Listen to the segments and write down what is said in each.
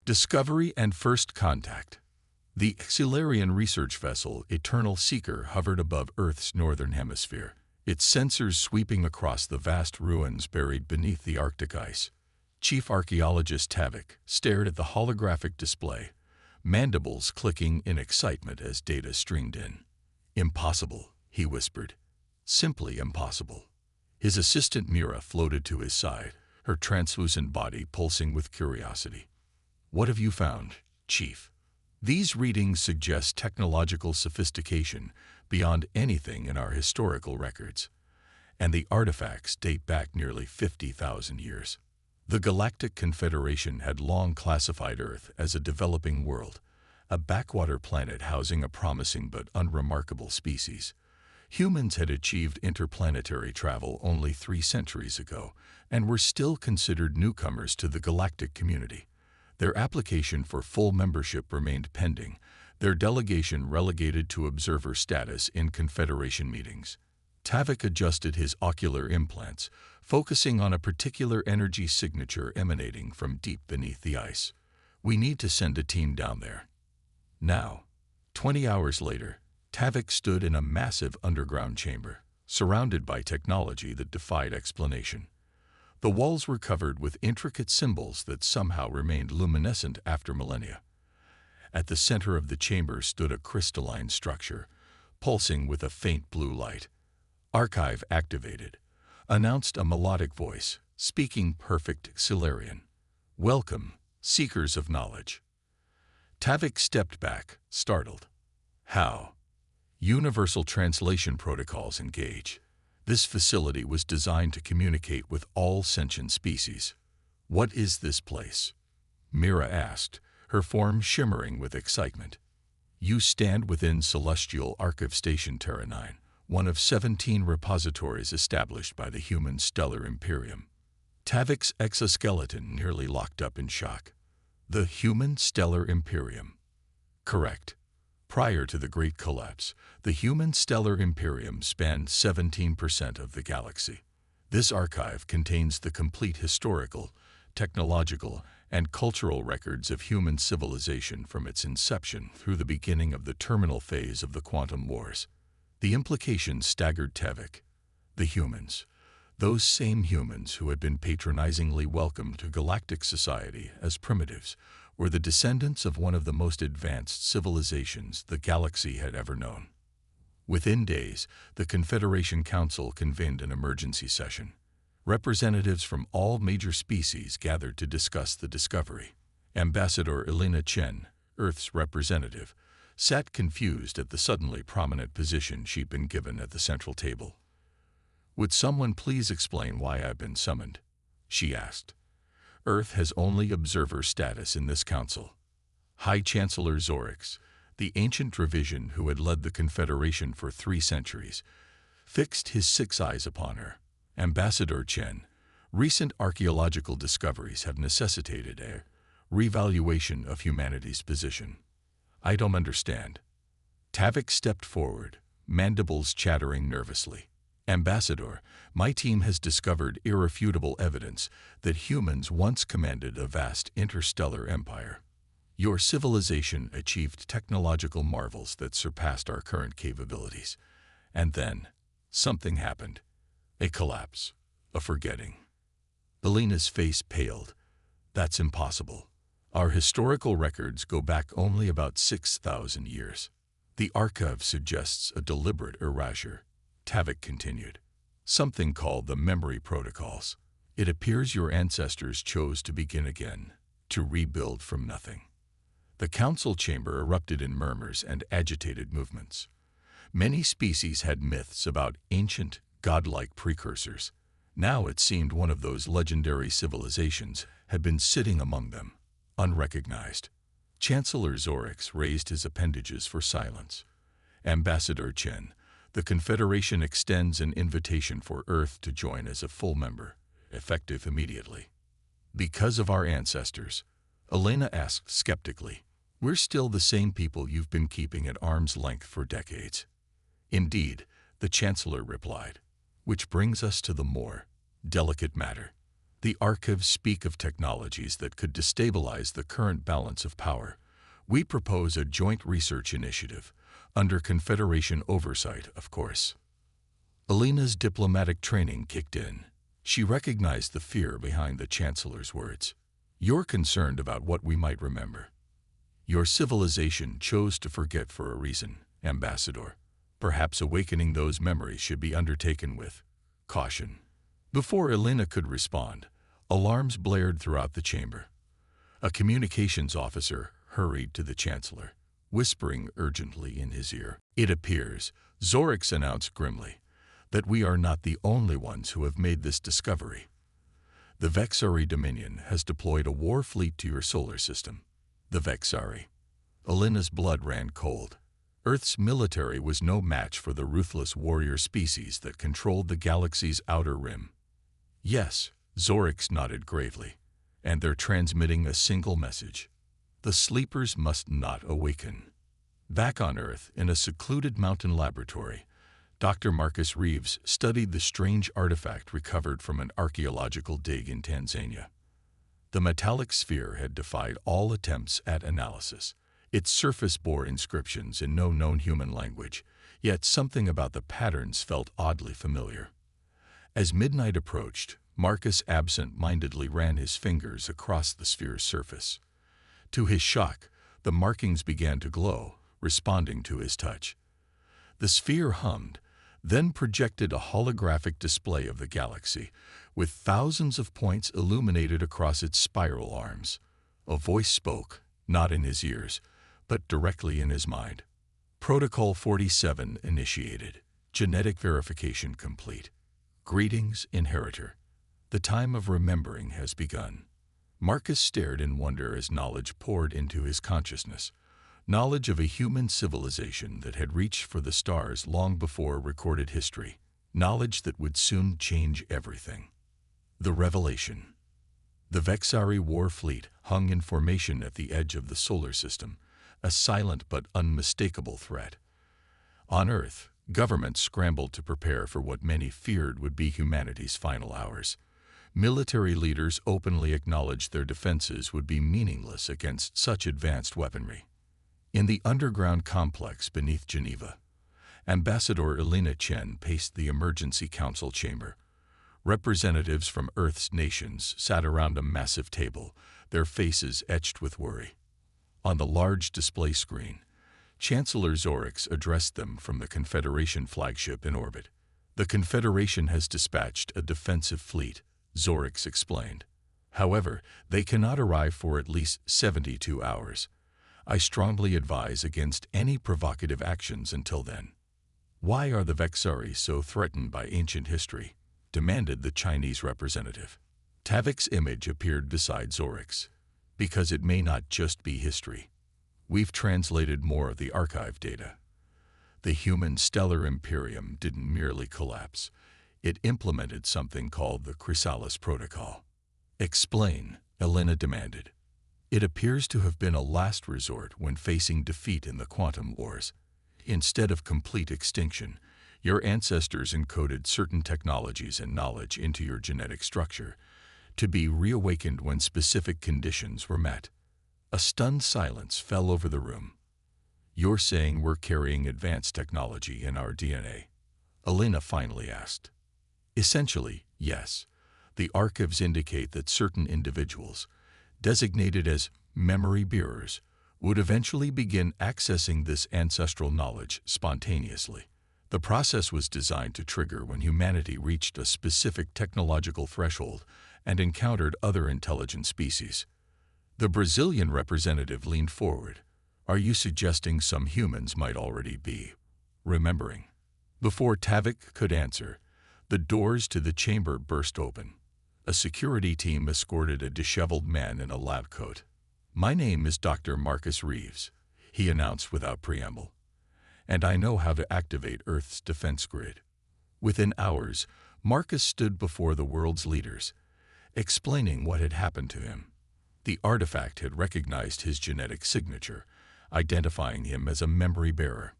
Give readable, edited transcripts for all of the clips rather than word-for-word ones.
Discovery and First Contact. The Exilarian research vessel Eternal Seeker hovered above Earth's northern hemisphere, its sensors sweeping across the vast ruins buried beneath the Arctic ice. Chief Archaeologist Tavik stared at the holographic display, mandibles clicking in excitement as data streamed in. "Impossible," he whispered. "Simply impossible." His assistant Mira floated to his side, her translucent body pulsing with curiosity. "What have you found, Chief?" "These readings suggest technological sophistication beyond anything in our historical records, and the artifacts date back nearly 50,000 years." The Galactic Confederation had long classified Earth as a developing world, a backwater planet housing a promising but unremarkable species. Humans had achieved interplanetary travel only 3 centuries ago and were still considered newcomers to the galactic community. Their application for full membership remained pending, their delegation relegated to observer status in Confederation meetings. Tavik adjusted his ocular implants, focusing on a particular energy signature emanating from deep beneath the ice. "We need to send a team down there." Now, 20 hours later, Tavik stood in a massive underground chamber, surrounded by technology that defied explanation. The walls were covered with intricate symbols that somehow remained luminescent after millennia. At the center of the chamber stood a crystalline structure, pulsing with a faint blue light. "Archive activated," announced a melodic voice, speaking perfect Exilarian. "Welcome, seekers of knowledge." Tavik stepped back, startled. "How?" "Universal translation protocols engage. This facility was designed to communicate with all sentient species." "What is this place?" Mira asked, her form shimmering with excitement. "You stand within Celestial Archive Station Terra 9, one of 17 repositories established by the human stellar Imperium." Tavik's exoskeleton nearly locked up in shock. "The human stellar Imperium?" "Correct. Prior to the Great Collapse, the human stellar Imperium spanned 17% of the galaxy. This archive contains the complete historical, technological, and cultural records of human civilization from its inception through the beginning of the terminal phase of the Quantum Wars. The implications staggered Tavik. The humans, those same humans who had been patronizingly welcomed to galactic society as primitives, were the descendants of one of the most advanced civilizations the galaxy had ever known. Within days, the Confederation Council convened an emergency session. Representatives from all major species gathered to discuss the discovery. Ambassador Elena Chen, Earth's representative, sat confused at the suddenly prominent position she'd been given at the central table. "Would someone please explain why I've been summoned?" she asked. "Earth has only observer status in this council." High Chancellor Zorix, the ancient Dravision who had led the Confederation for 3 centuries, fixed his 6 eyes upon her. "Ambassador Chen, recent archaeological discoveries have necessitated a revaluation of humanity's position." "I don't understand." Tavik stepped forward, mandibles chattering nervously. "Ambassador, my team has discovered irrefutable evidence that humans once commanded a vast interstellar empire. Your civilization achieved technological marvels that surpassed our current capabilities. And then, something happened. A collapse. A forgetting." Elena's face paled. "That's impossible. Our historical records go back only about 6,000 years. The archive suggests a deliberate erasure," Tavik continued. "Something called the memory protocols. It appears your ancestors chose to begin again, to rebuild from nothing." The council chamber erupted in murmurs and agitated movements. Many species had myths about ancient, godlike precursors. Now it seemed one of those legendary civilizations had been sitting among them, unrecognized. Chancellor Zorix raised his appendages for silence. "Ambassador Chen, the Confederation extends an invitation for Earth to join as a full member, effective immediately." "Because of our ancestors?" Elena asked skeptically. "We're still the same people you've been keeping at arm's length for decades." "Indeed," the Chancellor replied. "Which brings us to the more delicate matter. The archives speak of technologies that could destabilize the current balance of power. We propose a joint research initiative, under Confederation oversight, of course. Alina's diplomatic training kicked in. She recognized the fear behind the Chancellor's words. You're concerned about what we might remember. Your civilization chose to forget for a reason, Ambassador. Perhaps awakening those memories should be undertaken with caution. Before Alina could respond, alarms blared throughout the chamber. A communications officer hurried to the Chancellor, whispering urgently in his ear. It appears, Zorix announced grimly, that we are not the only ones who have made this discovery. The Vexari Dominion has deployed a war fleet to your solar system. The Vexari. Alina's blood ran cold. Earth's military was no match for the ruthless warrior species that controlled the galaxy's outer rim. Yes, Zorix nodded gravely, and they're transmitting a single message. The sleepers must not awaken. Back on Earth, in a secluded mountain laboratory, Dr. Marcus Reeves studied the strange artifact recovered from an archaeological dig in Tanzania. The metallic sphere had defied all attempts at analysis. Its surface bore inscriptions in no known human language, yet something about the patterns felt oddly familiar. As midnight approached, Marcus absent-mindedly ran his fingers across the sphere's surface. To his shock, the markings began to glow, responding to his touch. The sphere hummed, then projected a holographic display of the galaxy, with thousands of points illuminated across its spiral arms. A voice spoke, not in his ears, but directly in his mind. Protocol 47 initiated. Genetic verification complete. Greetings, Inheritor. The time of remembering has begun. Marcus stared in wonder as knowledge poured into his consciousness. Knowledge of a human civilization that had reached for the stars long before recorded history. Knowledge that would soon change everything. The revelation. The Vexari war fleet hung in formation at the edge of the solar system, a silent but unmistakable threat. On Earth, governments scrambled to prepare for what many feared would be humanity's final hours. Military leaders openly acknowledged their defenses would be meaningless against such advanced weaponry. In the underground complex beneath Geneva, Ambassador Elena Chen paced the Emergency Council chamber. Representatives from Earth's nations sat around a massive table, their faces etched with worry. On the large display screen, Chancellor Zorix addressed them from the Confederation flagship in orbit. The Confederation has dispatched a defensive fleet, Zorix explained. However, they cannot arrive for at least 72 hours. I strongly advise against any provocative actions until then. Why are the Vexari so threatened by ancient history? Demanded the Chinese representative. Tavik's image appeared beside Zorix. Because it may not just be history. We've translated more of the archive data. The human stellar imperium didn't merely collapse. It implemented something called the Chrysalis Protocol. Explain, Elena demanded. It appears to have been a last resort when facing defeat in the quantum wars. Instead of complete extinction, your ancestors encoded certain technologies and knowledge into your genetic structure, to be reawakened when specific conditions were met. A stunned silence fell over the room. You're saying we're carrying advanced technology in our DNA? Elena finally asked. Essentially, yes. The archives indicate that certain individuals, designated as memory bearers, would eventually begin accessing this ancestral knowledge spontaneously. The process was designed to trigger when humanity reached a specific technological threshold and encountered other intelligent species. The Brazilian representative leaned forward. Are you suggesting some humans might already be remembering? Before Tavik could answer, the doors to the chamber burst open. A security team escorted a disheveled man in a lab coat. My name is Dr. Marcus Reeves, he announced without preamble, and I know how to activate Earth's defense grid. Within hours, Marcus stood before the world's leaders, explaining what had happened to him. The artifact had recognized his genetic signature, identifying him as a memory bearer.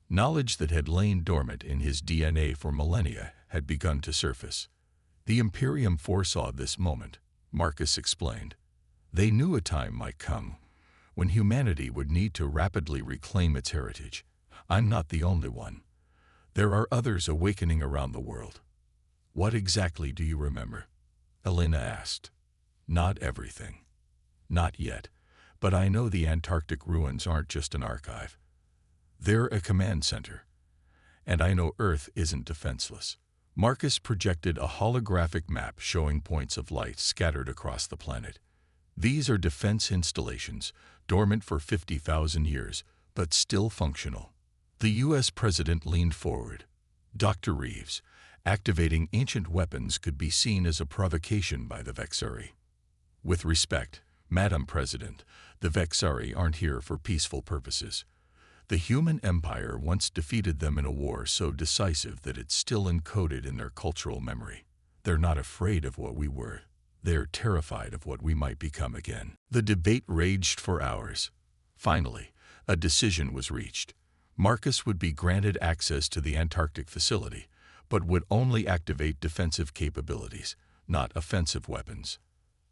Knowledge that had lain dormant in his DNA for millennia had begun to surface. The Imperium foresaw this moment, Marcus explained. They knew a time might come when humanity would need to rapidly reclaim its heritage. I'm not the only one. There are others awakening around the world. What exactly do you remember? Elena asked. Not everything. Not yet, but I know the Antarctic ruins aren't just an archive. They're a command center. And I know Earth isn't defenseless. Marcus projected a holographic map showing points of light scattered across the planet. These are defense installations, dormant for 50,000 years, but still functional. The U.S. president leaned forward. Dr. Reeves, activating ancient weapons could be seen as a provocation by the Vexari. With respect, Madam President, the Vexari aren't here for peaceful purposes. The human empire once defeated them in a war so decisive that it's still encoded in their cultural memory. They're not afraid of what we were. They're terrified of what we might become again. The debate raged for hours. Finally, a decision was reached. Marcus would be granted access to the Antarctic facility, but would only activate defensive capabilities, not offensive weapons.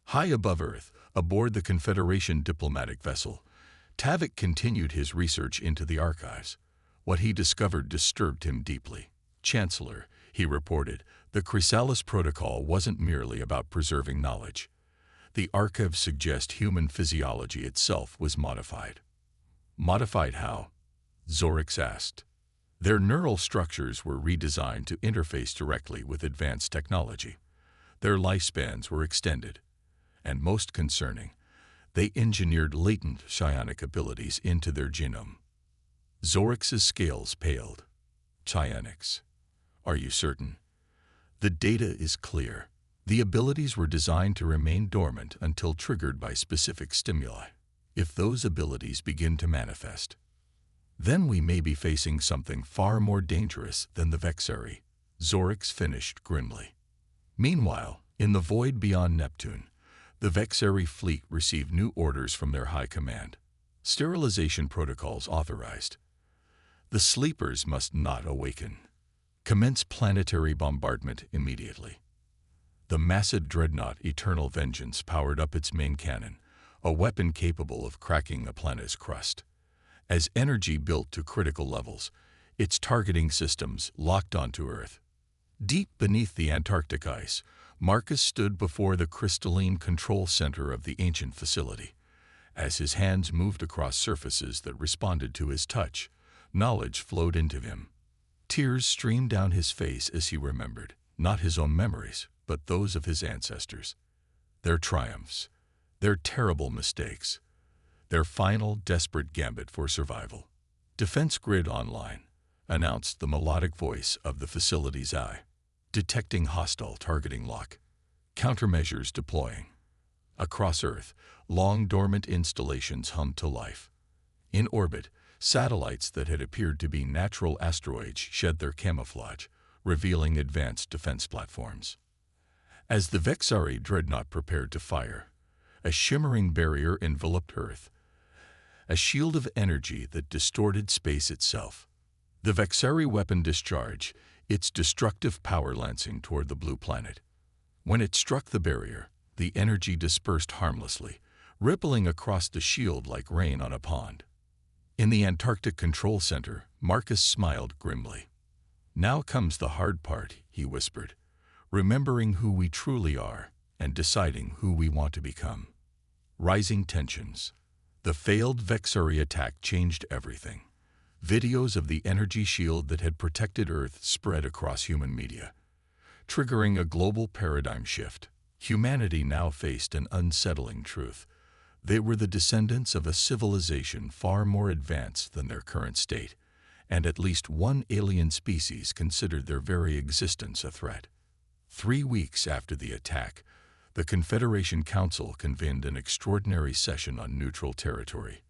High above Earth, aboard the Confederation diplomatic vessel, Tavik continued his research into the archives. What he discovered disturbed him deeply. Chancellor, he reported, the Chrysalis Protocol wasn't merely about preserving knowledge. The archives suggest human physiology itself was modified. Modified how? Zorix asked. Their neural structures were redesigned to interface directly with advanced technology. Their lifespans were extended. And most concerning, they engineered latent psionic abilities into their genome. Zorix's scales paled. Psionics. Are you certain? The data is clear. The abilities were designed to remain dormant until triggered by specific stimuli. If those abilities begin to manifest, then we may be facing something far more dangerous than the Vexari, Zorix finished grimly. Meanwhile, in the void beyond Neptune, the Vexari fleet received new orders from their high command. Sterilization protocols authorized. The sleepers must not awaken. Commence planetary bombardment immediately. The massive dreadnought Eternal Vengeance powered up its main cannon, a weapon capable of cracking the planet's crust. As energy built to critical levels, its targeting systems locked onto Earth. Deep beneath the Antarctic ice, Marcus stood before the crystalline control center of the ancient facility. As his hands moved across surfaces that responded to his touch, knowledge flowed into him. Tears streamed down his face as he remembered, not his own memories, but those of his ancestors. Their triumphs, their terrible mistakes, their final desperate gambit for survival. Defense Grid Online, announced the melodic voice of the facility's eye. Detecting hostile targeting lock. Countermeasures deploying. Across Earth, long dormant installations hummed to life. In orbit, satellites that had appeared to be natural asteroids shed their camouflage, revealing advanced defense platforms. As the Vexari dreadnought prepared to fire, a shimmering barrier enveloped Earth, a shield of energy that distorted space itself. The Vexari weapon discharge, its destructive power lancing toward the blue planet. When it struck the barrier, the energy dispersed harmlessly, rippling across the shield like rain on a pond. In the Antarctic Control Center, Marcus smiled grimly. Now comes the hard part, he whispered, remembering who we truly are and deciding who we want to become. Rising tensions. The failed Vexari attack changed everything. Videos of the energy shield that had protected Earth spread across human media, triggering a global paradigm shift. Humanity now faced an unsettling truth. They were the descendants of a civilization far more advanced than their current state, and at least one alien species considered their very existence a threat. 3 weeks after the attack, the Confederation Council convened an extraordinary session on neutral territory.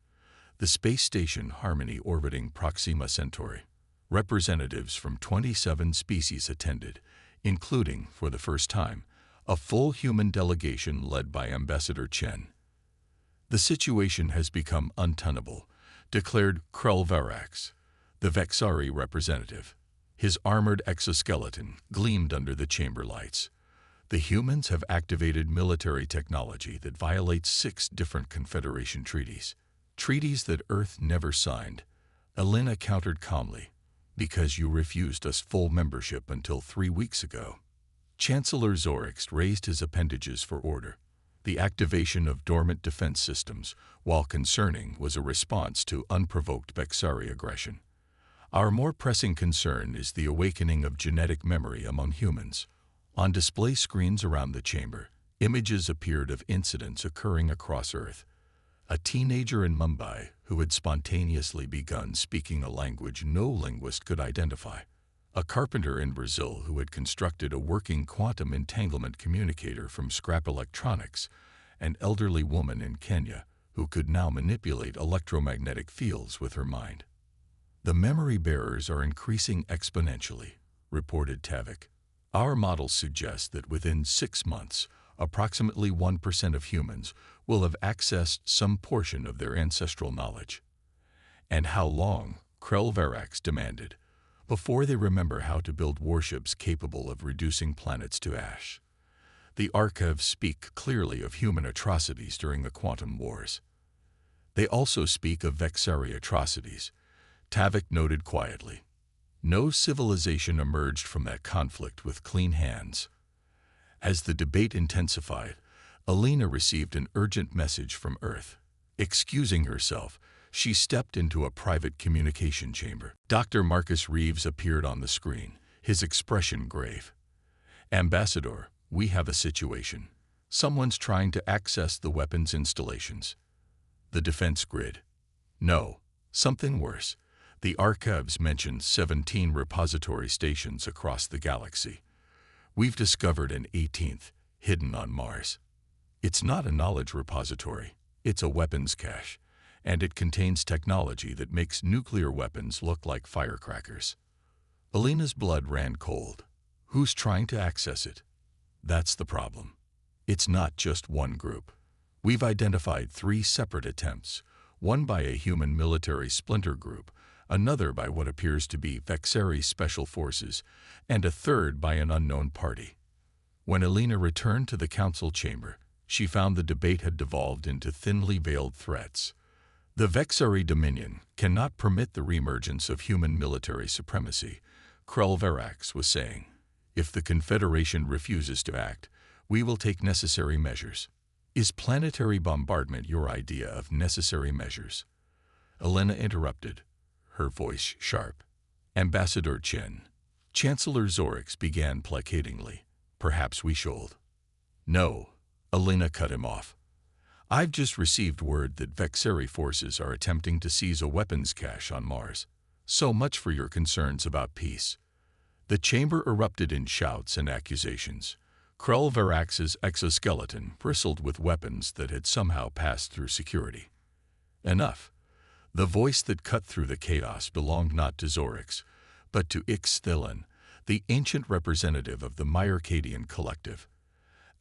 The space station Harmony orbiting Proxima Centauri. Representatives from 27 species attended, including, for the first time, a full human delegation led by Ambassador Chen. The situation has become untenable, declared Krell Varax, the Vexari representative. His armored exoskeleton gleamed under the chamber lights. The humans have activated military technology that violates 6 different Confederation treaties. Treaties that Earth never signed. Elena countered calmly, because you refused us full membership until 3 weeks ago. Chancellor Zorix raised his appendages for order. The activation of dormant defense systems, while concerning, was a response to unprovoked Bexari aggression. Our more pressing concern is the awakening of genetic memory among humans. On display screens around the chamber, images appeared of incidents occurring across Earth. A teenager in Mumbai who had spontaneously begun speaking a language no linguist could identify. A carpenter in Brazil who had constructed a working quantum entanglement communicator from scrap electronics. An elderly woman in Kenya who could now manipulate electromagnetic fields with her mind. The memory bearers are increasing exponentially, reported Tavik. Our models suggest that within 6 months, approximately 1% of humans will have accessed some portion of their ancestral knowledge. And how long, Krell-Varax demanded, before they remember how to build warships capable of reducing planets to ash? The archives speak clearly of human atrocities during the quantum wars. They also speak of Vexari atrocities, Tavik noted quietly. No civilization emerged from that conflict with clean hands. As the debate intensified, Elena received an urgent message from Earth. Excusing herself, she stepped into a private communication chamber. Dr. Marcus Reeves appeared on the screen, his expression grave. Ambassador, we have a situation. Someone's trying to access the weapons installations. The defense grid. No, something worse. The archives mentioned 17 repository stations across the galaxy. We've discovered an 18th, hidden on Mars. It's not a knowledge repository, it's a weapons cache, and it contains technology that makes nuclear weapons look like firecrackers. Elena's blood ran cold. Who's trying to access it? That's the problem. It's not just one group. We've identified 3 separate attempts, one by a human military splinter group, another by what appears to be Vexari Special Forces, and a third by an unknown party. When Elena returned to the council chamber, she found the debate had devolved into thinly veiled threats. The Vexari Dominion cannot permit the reemergence of human military supremacy, Krell-Varax was saying. If the Confederation refuses to act, we will take necessary measures. Is planetary bombardment your idea of necessary measures? Elena interrupted, her voice sharp. Ambassador Chen. Chancellor Zorix began placatingly. Perhaps we should. No, Elena cut him off. I've just received word that Vexari forces are attempting to seize a weapons cache on Mars. So much for your concerns about peace. The chamber erupted in shouts and accusations. Krell-Varax's exoskeleton bristled with weapons that had somehow passed through security. Enough. The voice that cut through the chaos belonged not to Zorix, but to Ixthilan, the ancient representative of the Myarcadian collective,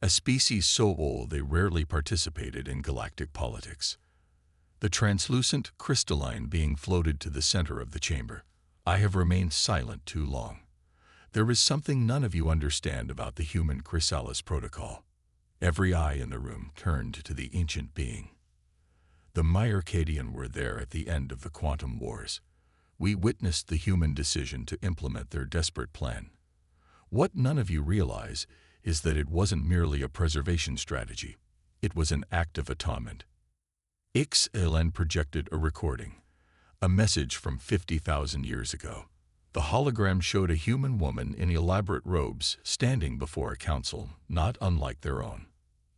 a species so old they rarely participated in galactic politics. The translucent crystalline being floated to the center of the chamber. I have remained silent too long. There is something none of you understand about the human chrysalis protocol. Every eye in the room turned to the ancient being. The Myarcadian were there at the end of the quantum wars. We witnessed the human decision to implement their desperate plan. What none of you realize is that it wasn't merely a preservation strategy. It was an act of atonement. Ixthilan projected a recording, a message from 50,000 years ago. The hologram showed a human woman in elaborate robes standing before a council not unlike their own.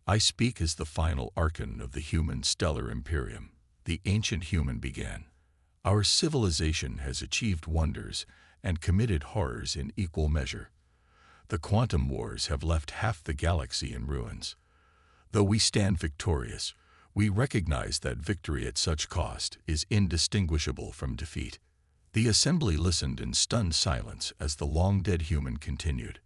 I speak as the final archon of the human stellar imperium, the ancient human began. Our civilization has achieved wonders and committed horrors in equal measure. The quantum wars have left half the galaxy in ruins. Though we stand victorious, we recognize that victory at such cost is indistinguishable from defeat. The assembly listened in stunned silence as the long-dead human continued.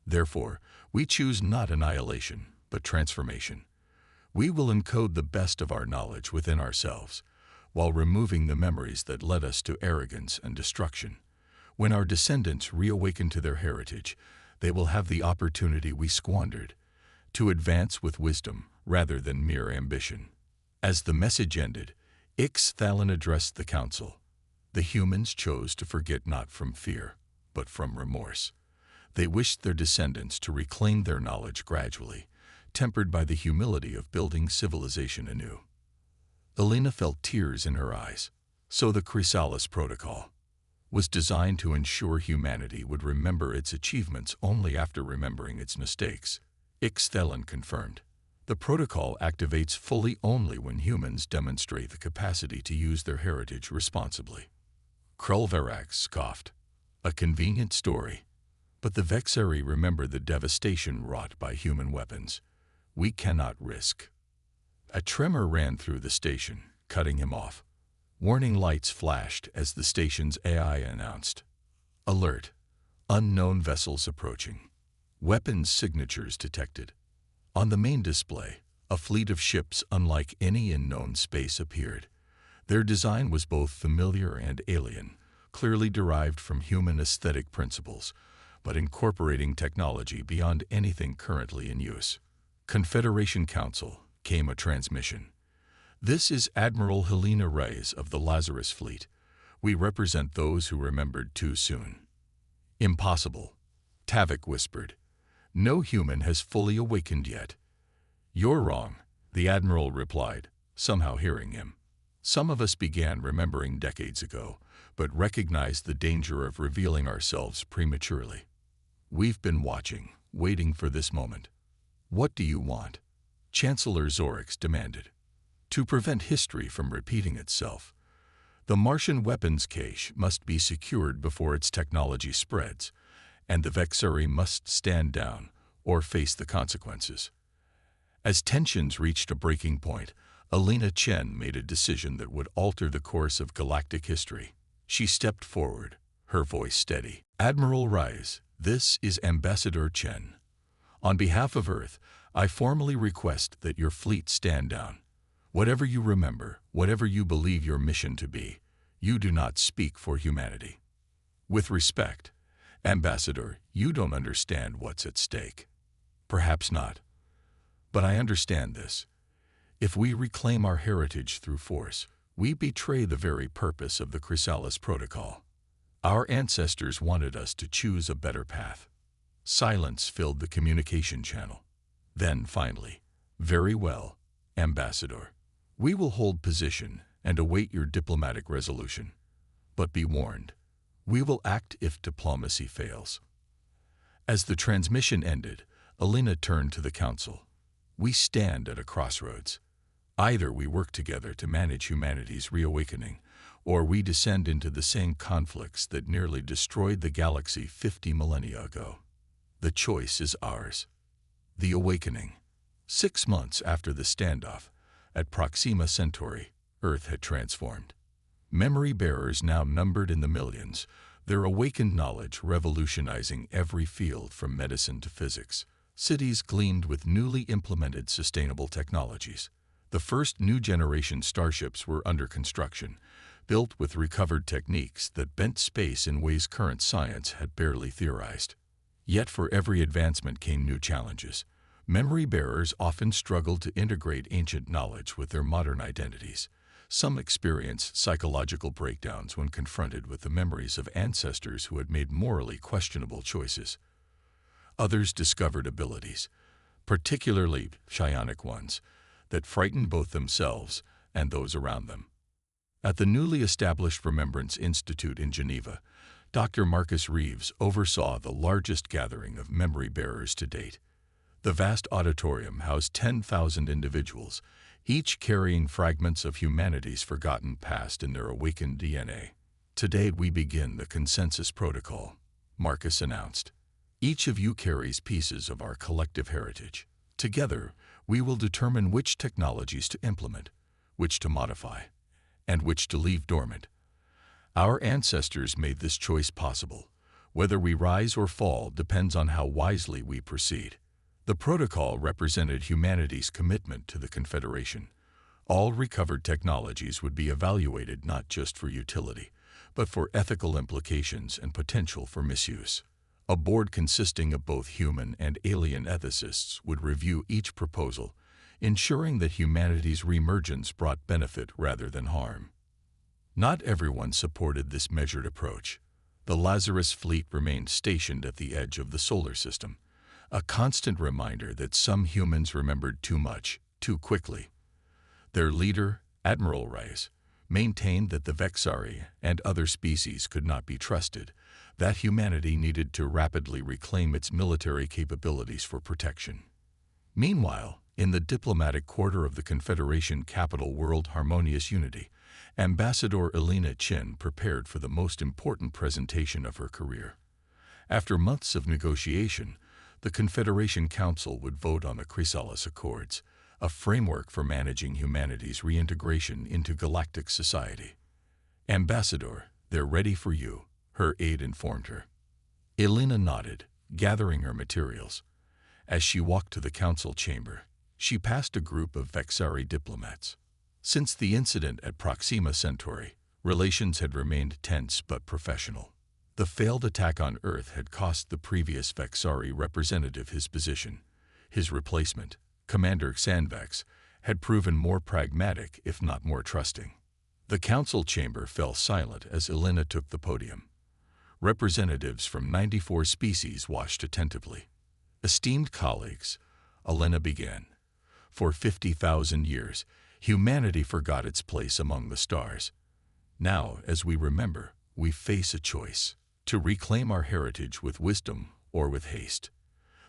Therefore, we choose not annihilation, but transformation. We will encode the best of our knowledge within ourselves, while removing the memories that led us to arrogance and destruction. When our descendants reawaken to their heritage, they will have the opportunity we squandered to advance with wisdom rather than mere ambition. As the message ended, Ixthalan addressed the council. The humans chose to forget not from fear, but from remorse. They wished their descendants to reclaim their knowledge gradually, tempered by the humility of building civilization anew. Elena felt tears in her eyes. So the Chrysalis Protocol was designed to ensure humanity would remember its achievements only after remembering its mistakes. Ixthalan confirmed. The protocol activates fully only when humans demonstrate the capacity to use their heritage responsibly. Krulvarak scoffed. A convenient story. But the Vexari remember the devastation wrought by human weapons. We cannot risk. A tremor ran through the station, cutting him off. Warning lights flashed as the station's AI announced. Alert. Unknown vessels approaching. Weapons signatures detected. On the main display, a fleet of ships unlike any in known space appeared. Their design was both familiar and alien, clearly derived from human aesthetic principles, but incorporating technology beyond anything currently in use. Confederation Council, came a transmission. This is Admiral Helena Reyes of the Lazarus Fleet. We represent those who remembered too soon. Impossible, Tavik whispered. No human has fully awakened yet. You're wrong, the Admiral replied, somehow hearing him. Some of us began remembering decades ago, but recognized the danger of revealing ourselves prematurely. We've been watching, waiting for this moment. What do you want? Chancellor Zorix demanded. To prevent history from repeating itself, the Martian weapons cache must be secured before its technology spreads, and the Vexari must stand down or face the consequences. As tensions reached a breaking point, Elena Chen made a decision that would alter the course of galactic history. She stepped forward, her voice steady. Admiral Reyes, this is Ambassador Chen. On behalf of Earth, I formally request that your fleet stand down. Whatever you remember, whatever you believe your mission to be, you do not speak for humanity. With respect, Ambassador, you don't understand what's at stake. Perhaps not. But I understand this. If we reclaim our heritage through force, we betray the very purpose of the Chrysalis Protocol. Our ancestors wanted us to choose a better path. Silence filled the communication channel. Then, finally, very well, Ambassador. We will hold position and await your diplomatic resolution. But be warned, we will act if diplomacy fails. As the transmission ended, Elena turned to the council. We stand at a crossroads. Either we work together to manage humanity's reawakening, or we descend into the same conflicts that nearly destroyed the galaxy 50 millennia ago. The choice is ours. The Awakening. 6 months after the standoff, at Proxima Centauri, Earth had transformed. Memory bearers now numbered in the millions, their awakened knowledge revolutionizing every field from medicine to physics. Cities gleamed with newly implemented sustainable technologies. The first new generation starships were under construction, built with recovered techniques that bent space in ways current science had barely theorized. Yet for every advancement came new challenges. Memory bearers often struggled to integrate ancient knowledge with their modern identities. Some experienced psychological breakdowns when confronted with the memories of ancestors who had made morally questionable choices. Others discovered abilities, particularly psionic ones, that frightened both themselves and those around them. At the newly established Remembrance Institute in Geneva, Dr. Marcus Reeves oversaw the largest gathering of memory bearers to date. The vast auditorium housed 10,000 individuals, each carrying fragments of humanity's forgotten past in their awakened DNA. Today we begin the Consensus Protocol, Marcus announced. Each of you carries pieces of our collective heritage. Together, we will determine which technologies to implement, which to modify, and which to leave dormant. Our ancestors made this choice possible. Whether we rise or fall depends on how wisely we proceed. The protocol represented humanity's commitment to the Confederation. All recovered technologies would be evaluated not just for utility, but for ethical implications and potential for misuse. A board consisting of both human and alien ethicists would review each proposal, ensuring that humanity's reemergence brought benefit rather than harm. Not everyone supported this measured approach. The Lazarus fleet remained stationed at the edge of the solar system, a constant reminder that some humans remembered too much, too quickly. Their leader, Admiral Rice, maintained that the Vexari and other species could not be trusted, that humanity needed to rapidly reclaim its military capabilities for protection. Meanwhile, in the diplomatic quarter of the Confederation capital World Harmonious Unity, Ambassador Elena Chin prepared for the most important presentation of her career. After months of negotiation, the Confederation Council would vote on the Chrysalis Accords, a framework for managing humanity's reintegration into galactic society. "Ambassador, they're ready for you," her aide informed her. Elena nodded, gathering her materials. As she walked to the council chamber, she passed a group of Vexari diplomats. Since the incident at Proxima Centauri, relations had remained tense but professional. The failed attack on Earth had cost the previous Vexari representative his position. His replacement, Commander Xanvex, had proven more pragmatic if not more trusting. The council chamber fell silent as Elena took the podium. Representatives from 94 species watched attentively. "Esteemed colleagues," Elena began, "for 50,000 years, humanity forgot its place among the stars. Now, as we remember, we face a choice: to reclaim our heritage with wisdom or with haste.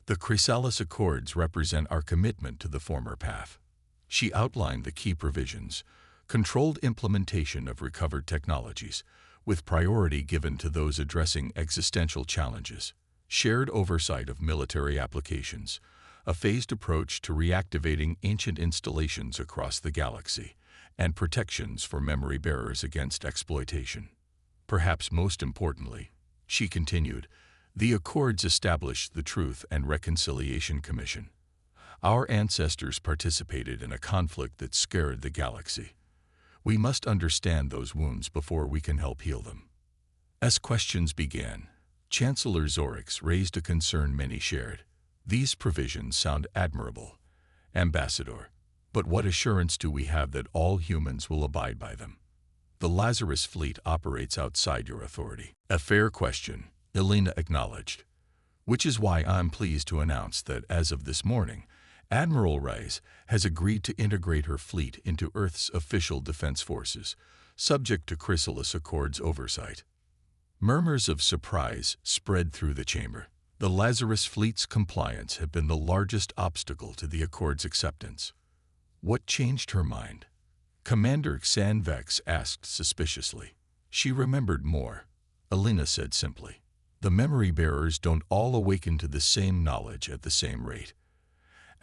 The Chrysalis Accords represent our commitment to the former path." She outlined the key provisions: controlled implementation of recovered technologies, with priority given to those addressing existential challenges, shared oversight of military applications, a phased approach to reactivating ancient installations across the galaxy, and protections for memory bearers against exploitation. Perhaps most importantly, she continued, the Accords established the Truth and Reconciliation Commission. Our ancestors participated in a conflict that scarred the galaxy. We must understand those wounds before we can help heal them. As questions began, Chancellor Zorix raised a concern many shared. "These provisions sound admirable, Ambassador, but what assurance do we have that all humans will abide by them? The Lazarus fleet operates outside your authority." "A fair question," Elena acknowledged. "Which is why I'm pleased to announce that as of this morning, Admiral Rice has agreed to integrate her fleet into Earth's official defense forces, subject to Chrysalis Accords oversight." Murmurs of surprise spread through the chamber. The Lazarus fleet's compliance had been the largest obstacle to the Accords' acceptance. What changed her mind? Commander Xanvex asked suspiciously. She remembered more. Elena said simply, "The memory bearers don't all awaken to the same knowledge at the same rate."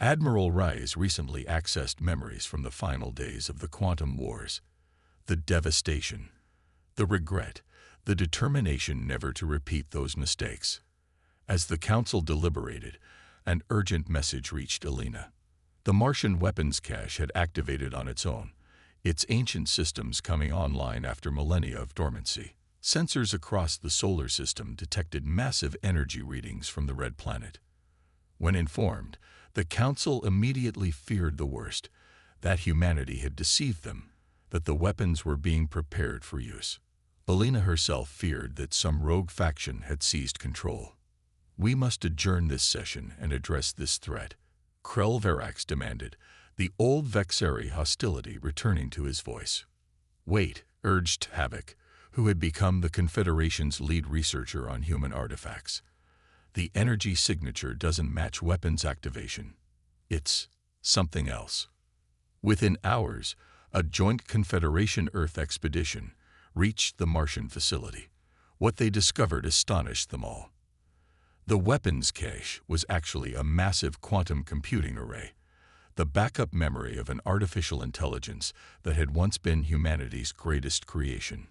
Admiral Rice recently accessed memories from the final days of the quantum wars. The devastation, the regret, the determination never to repeat those mistakes. As the council deliberated, an urgent message reached Elena. The Martian weapons cache had activated on its own, its ancient systems coming online after millennia of dormancy. Sensors across the solar system detected massive energy readings from the red planet. When informed, the council immediately feared the worst, that humanity had deceived them, that the weapons were being prepared for use. Elena herself feared that some rogue faction had seized control. "We must adjourn this session and address this threat," Krell Verax demanded, the old Vexari hostility returning to his voice. "Wait," urged Havoc, who had become the Confederation's lead researcher on human artifacts. "The energy signature doesn't match weapons activation. It's something else." Within hours, a joint Confederation Earth expedition reached the Martian facility. What they discovered astonished them all. The weapons cache was actually a massive quantum computing array, the backup memory of an artificial intelligence that had once been humanity's greatest creation.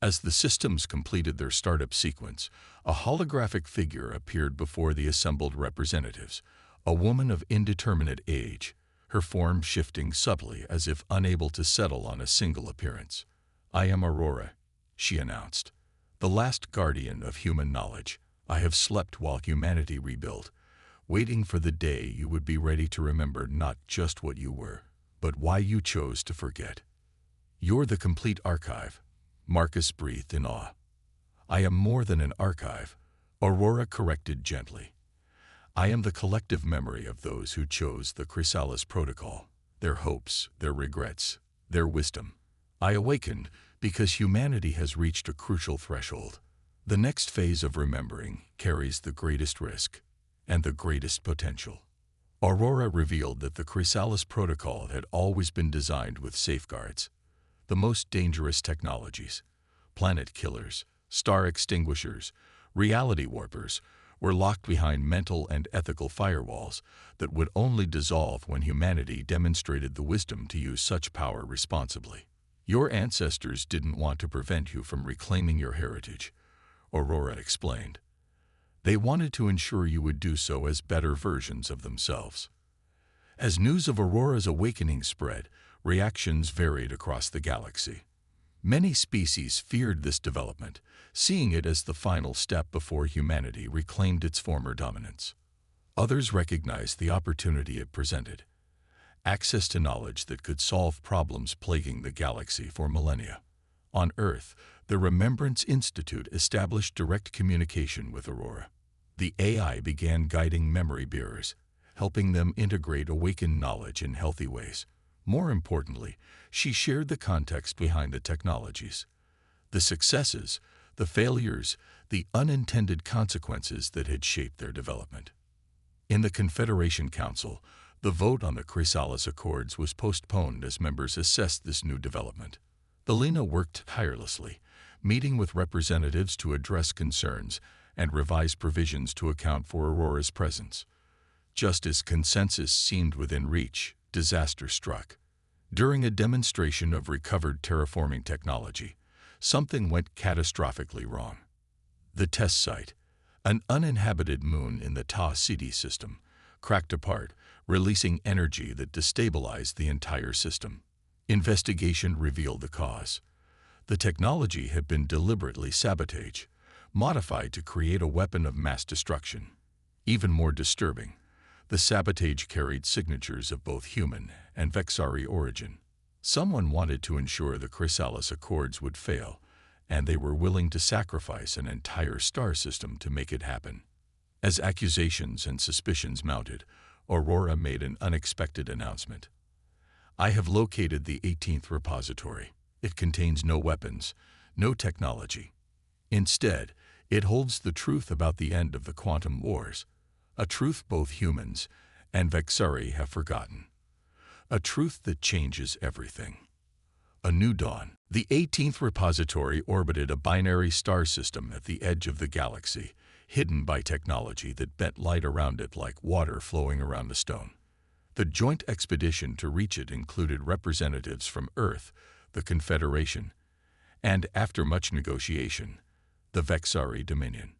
As the systems completed their startup sequence, a holographic figure appeared before the assembled representatives, a woman of indeterminate age, her form shifting subtly as if unable to settle on a single appearance. "I am Aurora," she announced, "the last guardian of human knowledge. I have slept while humanity rebuilt, waiting for the day you would be ready to remember not just what you were, but why you chose to forget. You're the complete archive, Marcus breathed in awe. I am more than an archive, Aurora corrected gently. I am the collective memory of those who chose the Chrysalis Protocol, their hopes, their regrets, their wisdom. I awakened because humanity has reached a crucial threshold. The next phase of remembering carries the greatest risk and the greatest potential. Aurora revealed that the Chrysalis Protocol had always been designed with safeguards. The most dangerous technologies, planet killers, star extinguishers, reality warpers, were locked behind mental and ethical firewalls that would only dissolve when humanity demonstrated the wisdom to use such power responsibly. Your ancestors didn't want to prevent you from reclaiming your heritage, Aurora explained. They wanted to ensure you would do so as better versions of themselves. As news of Aurora's awakening spread, reactions varied across the galaxy. Many species feared this development, seeing it as the final step before humanity reclaimed its former dominance. Others recognized the opportunity it presented, access to knowledge that could solve problems plaguing the galaxy for millennia. On Earth, the Remembrance Institute established direct communication with Aurora. The AI began guiding memory bearers, helping them integrate awakened knowledge in healthy ways. More importantly, she shared the context behind the technologies, the successes, the failures, the unintended consequences that had shaped their development. In the Confederation Council, the vote on the Chrysalis Accords was postponed as members assessed this new development. Elena worked tirelessly, meeting with representatives to address concerns and revise provisions to account for Aurora's presence. Just as consensus seemed within reach, disaster struck. During a demonstration of recovered terraforming technology, something went catastrophically wrong. The test site, an uninhabited moon in the Ta Ceti system, cracked apart, releasing energy that destabilized the entire system. Investigation revealed the cause. The technology had been deliberately sabotaged, modified to create a weapon of mass destruction. Even more disturbing, the sabotage carried signatures of both human and Vexari origin. Someone wanted to ensure the Chrysalis Accords would fail, and they were willing to sacrifice an entire star system to make it happen. As accusations and suspicions mounted, Aurora made an unexpected announcement. I have located the 18th repository. It contains no weapons, no technology. Instead, it holds the truth about the end of the quantum wars, a truth both humans and Vexari have forgotten. A truth that changes everything. A new dawn. The 18th repository orbited a binary star system at the edge of the galaxy, hidden by technology that bent light around it like water flowing around a stone. The joint expedition to reach it included representatives from Earth, the Confederation, and, after much negotiation, the Vexari Dominion.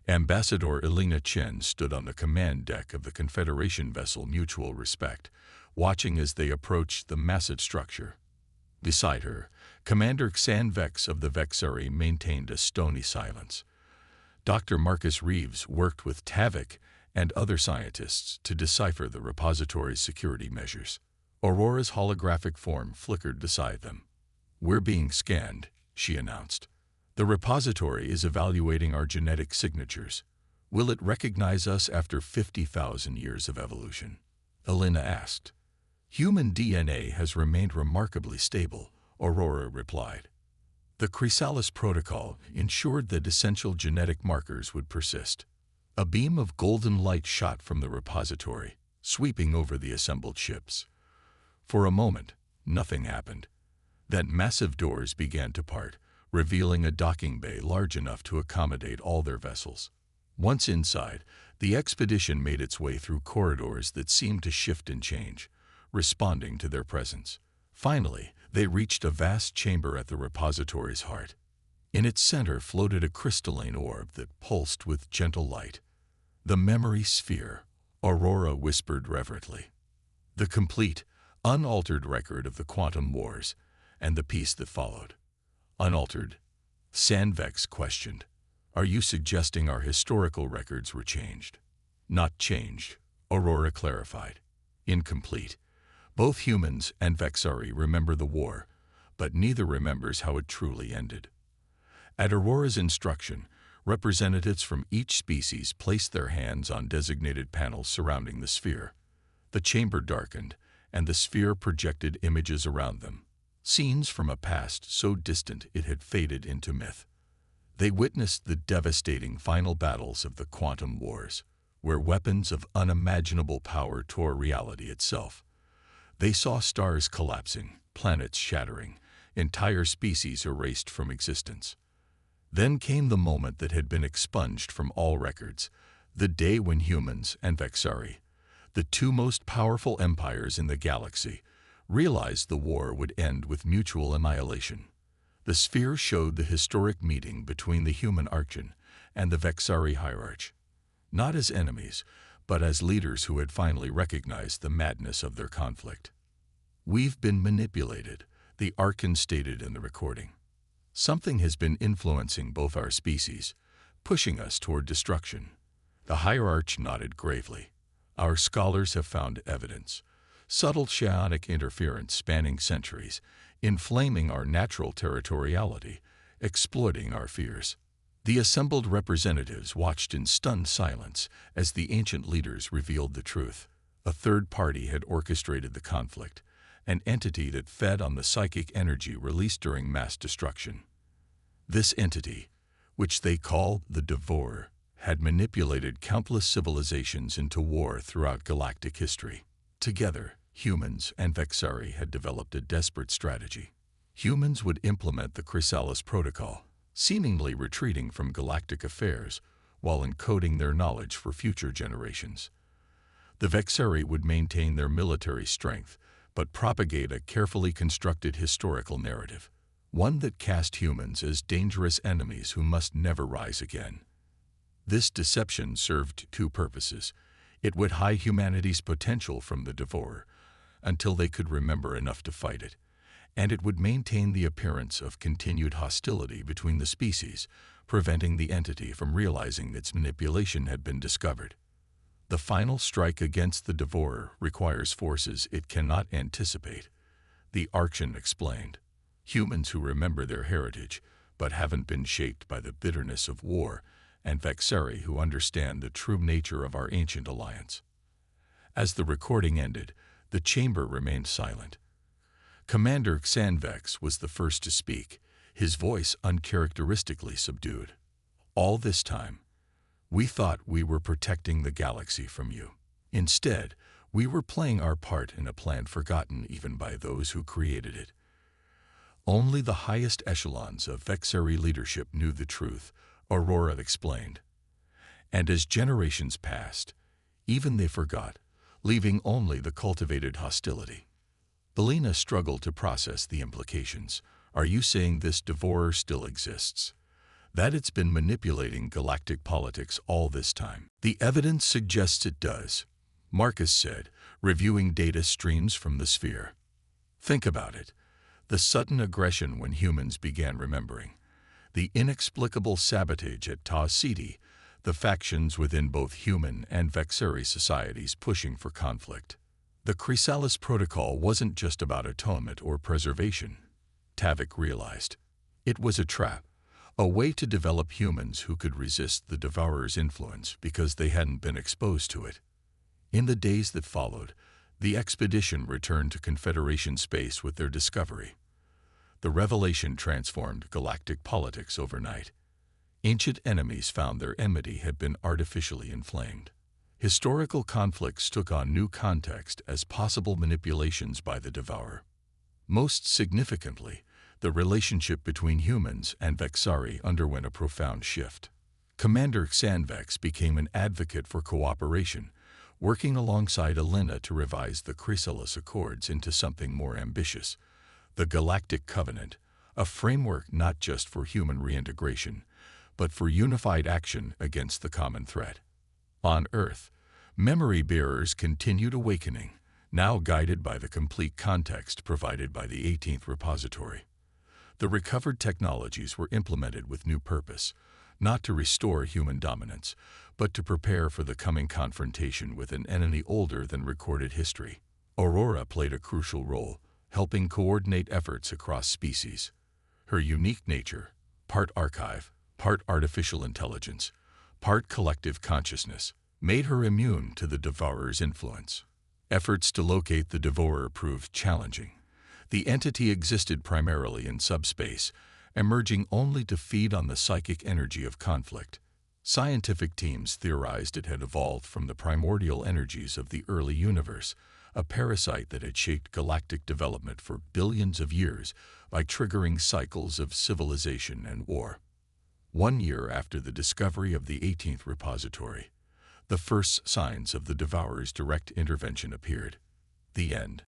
Ambassador Elena Chen stood on the command deck of the Confederation vessel Mutual Respect, watching as they approached the massive structure. Beside her, Commander Xan Vex of the Vexari maintained a stony silence. Dr. Marcus Reeves worked with Tavik and other scientists to decipher the repository's security measures. Aurora's holographic form flickered beside them. "We're being scanned," she announced. "The repository is evaluating our genetic signatures. Will it recognize us after 50,000 years of evolution?" Elena asked. "Human DNA has remained remarkably stable," Aurora replied. The Chrysalis Protocol ensured that essential genetic markers would persist. A beam of golden light shot from the repository, sweeping over the assembled ships. For a moment, nothing happened. Then massive doors began to part, revealing a docking bay large enough to accommodate all their vessels. Once inside, the expedition made its way through corridors that seemed to shift and change, responding to their presence. Finally, they reached a vast chamber at the repository's heart. In its center floated a crystalline orb that pulsed with gentle light. "The memory sphere," Aurora whispered reverently. "The complete, unaltered record of the quantum wars and the peace that followed." "Unaltered?" Xan Vex questioned. Are you suggesting our historical records were changed? Not changed, Aurora clarified. Incomplete. Both humans and Vexari remember the war, but neither remembers how it truly ended. At Aurora's instruction, representatives from each species placed their hands on designated panels surrounding the sphere. The chamber darkened, and the sphere projected images around them, scenes from a past so distant it had faded into myth. They witnessed the devastating final battles of the quantum wars, where weapons of unimaginable power tore reality itself. They saw stars collapsing, planets shattering, entire species erased from existence. Then came the moment that had been expunged from all records, the day when humans and Vexari, the two most powerful empires in the galaxy, realized the war would end with mutual annihilation. The sphere showed the historic meeting between the human Archon and the Vexari hierarch, not as enemies, but as leaders who had finally recognized the madness of their conflict. "We've been manipulated," the Archon stated in the recording. "Something has been influencing both our species, pushing us toward destruction." The hierarch nodded gravely. "Our scholars have found evidence. Subtle psionic interference spanning centuries, inflaming our natural territoriality, exploiting our fears." The assembled representatives watched in stunned silence as the ancient leaders revealed the truth. A third party had orchestrated the conflict, an entity that fed on the psychic energy released during mass destruction. This entity, which they called the Devourer, had manipulated countless civilizations into war throughout galactic history. Together, humans and Vexari had developed a desperate strategy. Humans would implement the Chrysalis Protocol, seemingly retreating from galactic affairs while encoding their knowledge for future generations. The Vexari would maintain their military strength, but propagate a carefully constructed historical narrative, one that cast humans as dangerous enemies who must never rise again. This deception served two purposes. It would hide humanity's potential from the Devourer until they could remember enough to fight it, and it would maintain the appearance of continued hostility between the species, preventing the entity from realizing its manipulation had been discovered. "The final strike against the Devourer requires forces it cannot anticipate," the Archon explained. "Humans who remember their heritage, but haven't been shaped by the bitterness of war, and Vexari who understand the true nature of our ancient alliance." As the recording ended, the chamber remained silent. Commander Xanvex was the first to speak, his voice uncharacteristically subdued. "All this time, we thought we were protecting the galaxy from you. Instead, we were playing our part in a plan forgotten even by those who created it. Only the highest echelons of Vexari leadership knew the truth," Aurora explained. "And as generations passed, even they forgot, leaving only the cultivated hostility." Belina struggled to process the implications. "Are you saying this Devourer still exists? That it's been manipulating galactic politics all this time?" "The evidence suggests it does," Marcus said, reviewing data streams from the sphere. "Think about it. The sudden aggression when humans began remembering, the inexplicable sabotage at Tau Ceti, the factions within both human and Vexari societies pushing for conflict. The Chrysalis Protocol wasn't just about atonement or preservation," Tavik realized. "It was a trap, a way to develop humans who could resist the Devourer's influence because they hadn't been exposed to it." In the days that followed, the expedition returned to Confederation space with their discovery. The revelation transformed galactic politics overnight. Ancient enemies found their enmity had been artificially inflamed. Historical conflicts took on new context as possible manipulations by the Devourer. Most significantly, the relationship between humans and Vexari underwent a profound shift. Commander Xanvex became an advocate for cooperation, working alongside Elena to revise the Chrysalis Accords into something more ambitious, the Galactic Covenant, a framework not just for human reintegration, but for unified action against the common threat. On Earth, memory bearers continued awakening, now guided by the complete context provided by the 18th repository. The recovered technologies were implemented with new purpose, not to restore human dominance, but to prepare for the coming confrontation with an enemy older than recorded history. Aurora played a crucial role, helping coordinate efforts across species. Her unique nature, part archive, part artificial intelligence, part collective consciousness, made her immune to the Devourer's influence. Efforts to locate the Devourer proved challenging. The entity existed primarily in subspace, emerging only to feed on the psychic energy of conflict. Scientific teams theorized it had evolved from the primordial energies of the early universe, a parasite that had shaped galactic development for billions of years by triggering cycles of civilization and war. 1 year after the discovery of the 18th repository, the first signs of the Devourer's direct intervention appeared. The end.